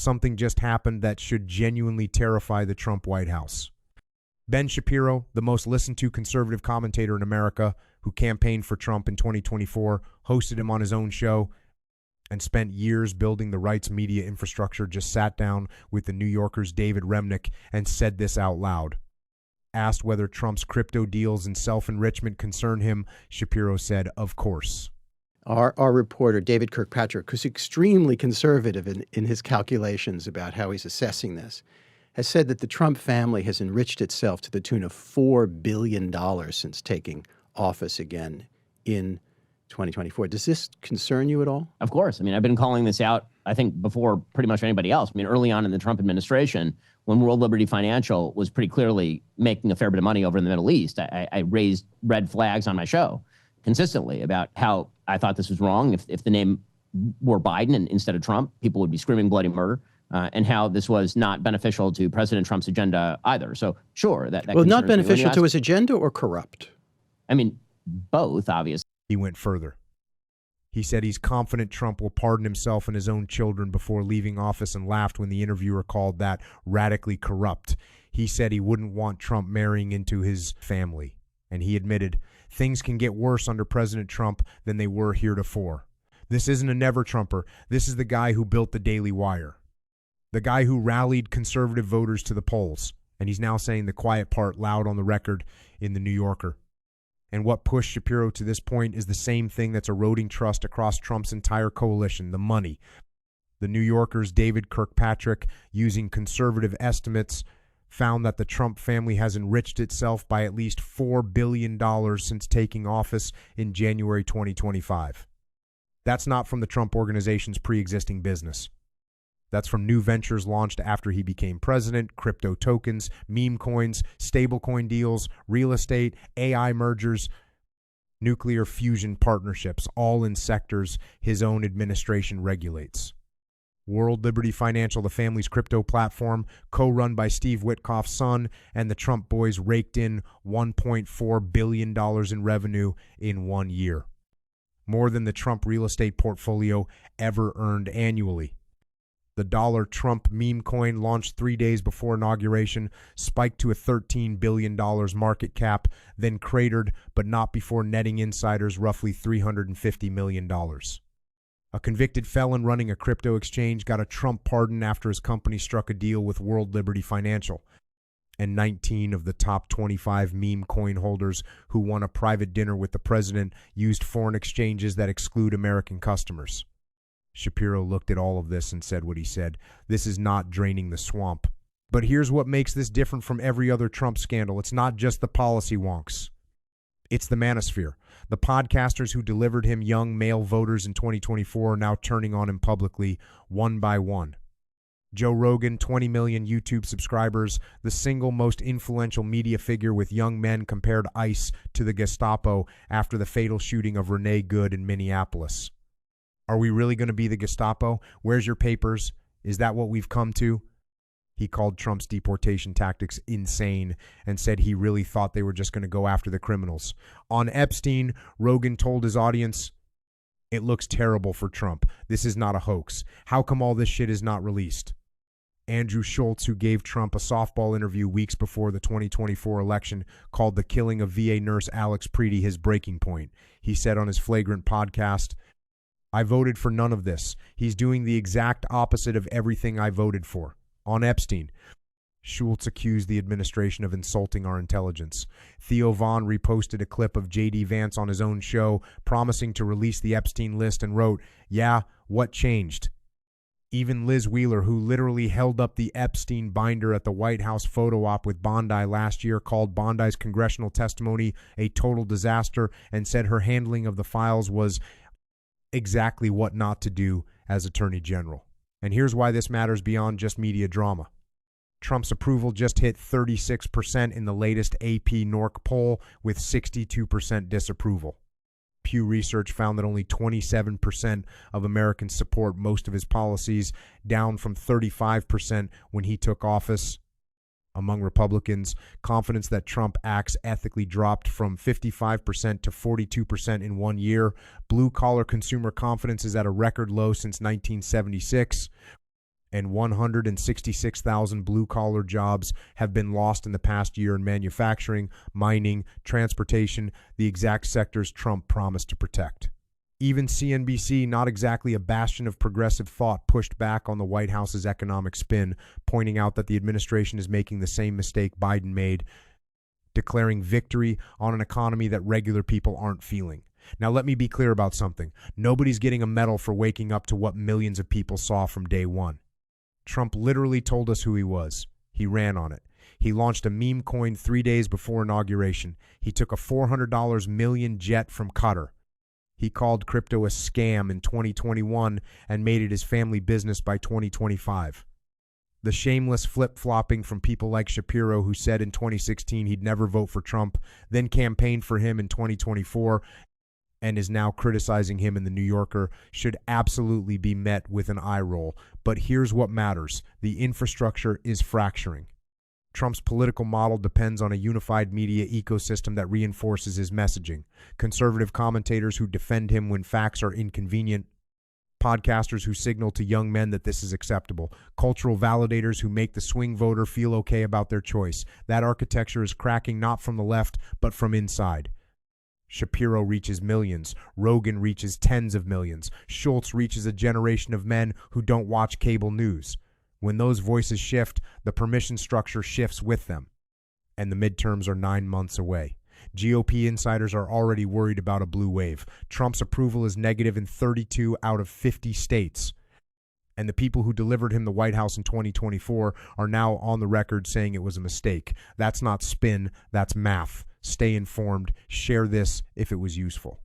something just happened that should genuinely terrify the Trump White House. Ben Shapiro, the most listened to conservative commentator in America, who campaigned for Trump in 2024, hosted him on his own show, and spent years building the right's media infrastructure, just sat down with the New Yorker's David Remnick and said this out loud. Asked whether Trump's crypto deals and self-enrichment concern him, Shapiro said, "Of course." Our reporter, David Kirkpatrick, who's extremely conservative in his calculations about how he's assessing this, has said that the Trump family has enriched itself to the tune of $4 billion since taking office again in 2024. Does this concern you at all? Of course. I mean, I've been calling this out, I think, before pretty much anybody else. I mean, early on in the Trump administration, when World Liberty Financial was pretty clearly making a fair bit of money over in the Middle East, I raised red flags on my show consistently about how I thought this was wrong. If the name were Biden and instead of Trump, people would be screaming bloody murder, and how this was not beneficial to President Trump's agenda either. So sure, that well, not beneficial to his agenda or corrupt? I mean, both, obviously. He went further. He said he's confident Trump will pardon himself and his own children before leaving office, and laughed when the interviewer called that radically corrupt. He said he wouldn't want Trump marrying into his family. And he admitted things can get worse under President Trump than they were heretofore. This isn't a never-Trumper. This is the guy who built the Daily Wire. The guy who rallied conservative voters to the polls. And he's now saying the quiet part loud on the record in the New Yorker. And what pushed Shapiro to this point is the same thing that's eroding trust across Trump's entire coalition, the money. The New Yorker's David Kirkpatrick, using conservative estimates, found that the Trump family has enriched itself by at least $4 billion since taking office in January 2025. That's not from the Trump Organization's pre-existing business. That's from new ventures launched after he became president: crypto tokens, meme coins, stablecoin deals, real estate, AI mergers, nuclear fusion partnerships, all in sectors his own administration regulates. World Liberty Financial, the family's crypto platform, co-run by Steve Witkoff's son, and the Trump boys raked in $1.4 billion in revenue in 1 year. More than the Trump real estate portfolio ever earned annually. The dollar Trump meme coin, launched 3 days before inauguration, spiked to a $13 billion market cap, then cratered, but not before netting insiders roughly $350 million. A convicted felon running a crypto exchange got a Trump pardon after his company struck a deal with World Liberty Financial. And 19 of the top 25 meme coin holders who won a private dinner with the president used foreign exchanges that exclude American customers. Shapiro looked at all of this and said what he said. This is not draining the swamp. But here's what makes this different from every other Trump scandal. It's not just the policy wonks. It's the manosphere. The podcasters who delivered him young male voters in 2024 are now turning on him publicly, one by one. Joe Rogan, 20 million YouTube subscribers, the single most influential media figure with young men, compared ICE to the Gestapo after the fatal shooting of Renee Good in Minneapolis. Are we really going to be the Gestapo? Where's your papers? Is that what we've come to? He called Trump's deportation tactics insane and said he really thought they were just going to go after the criminals. On Epstein, Rogan told his audience, "It looks terrible for Trump. This is not a hoax. How come all this shit is not released?" Andrew Schulz, who gave Trump a softball interview weeks before the 2024 election, called the killing of VA nurse Alex Preety his breaking point. He said on his Flagrant podcast, "I voted for none of this. He's doing the exact opposite of everything I voted for." On Epstein, Schulz accused the administration of insulting our intelligence. Theo Vaughn reposted a clip of J.D. Vance on his own show, promising to release the Epstein list, and wrote, "Yeah, what changed?" Even Liz Wheeler, who literally held up the Epstein binder at the White House photo op with Bondi last year, called Bondi's congressional testimony a total disaster and said her handling of the files was exactly what not to do as Attorney General. And here's why this matters beyond just media drama. Trump's approval just hit 36% in the latest AP NORC poll, with 62% disapproval. Pew Research found that only 27% of Americans support most of his policies, down from 35% when he took office. Among Republicans, confidence that Trump acts ethically dropped from 55% to 42% in 1 year. Blue-collar consumer confidence is at a record low since 1976. and 166,000 blue-collar jobs have been lost in the past year in manufacturing, mining, transportation, the exact sectors Trump promised to protect. Even CNBC, not exactly a bastion of progressive thought, pushed back on the White House's economic spin, pointing out that the administration is making the same mistake Biden made, declaring victory on an economy that regular people aren't feeling. Now, let me be clear about something. Nobody's getting a medal for waking up to what millions of people saw from day one. Trump literally told us who he was. He ran on it. He launched a meme coin 3 days before inauguration. He took a $400 million jet from Qatar. He called crypto a scam in 2021 and made it his family business by 2025. The shameless flip-flopping from people like Shapiro, who said in 2016 he'd never vote for Trump, then campaigned for him in 2024, and is now criticizing him in The New Yorker, should absolutely be met with an eye roll. But here's what matters. The infrastructure is fracturing. Trump's political model depends on a unified media ecosystem that reinforces his messaging. Conservative commentators who defend him when facts are inconvenient. Podcasters who signal to young men that this is acceptable. Cultural validators who make the swing voter feel okay about their choice. That architecture is cracking not from the left, but from inside. Shapiro reaches millions. Rogan reaches tens of millions. Schulz reaches a generation of men who don't watch cable news. When those voices shift, the permission structure shifts with them. And the midterms are 9 months away. GOP insiders are already worried about a blue wave. Trump's approval is negative in 32 out of 50 states. And the people who delivered him the White House in 2024 are now on the record saying it was a mistake. That's not spin, that's math. Stay informed. Share this if it was useful.